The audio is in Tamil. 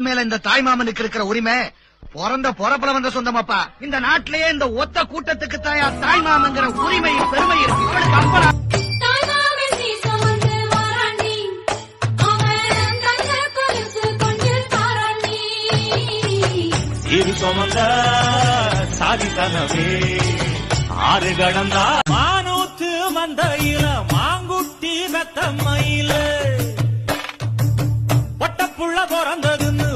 மேல இந்த தாய்மாமனுக்கு இருக்கிற உரிமை பிறந்த பொறப்புல வந்த சொந்தமாப்பா. இந்த நாட்டிலேயே இந்த ஒத்த கூட்டத்துக்கு தாயா தாய்மாமங்கிற உரிமை பெருமை இருக்கு. இவளுக்கு அப்பனா இரு சுமந்த சாதித்தனவே ஆறு கடந்தா மானூத்து மந்தையில மாங்குட்டி மெத்தம்மையில ஒட்டப்புள்ள பிறந்ததுன்னு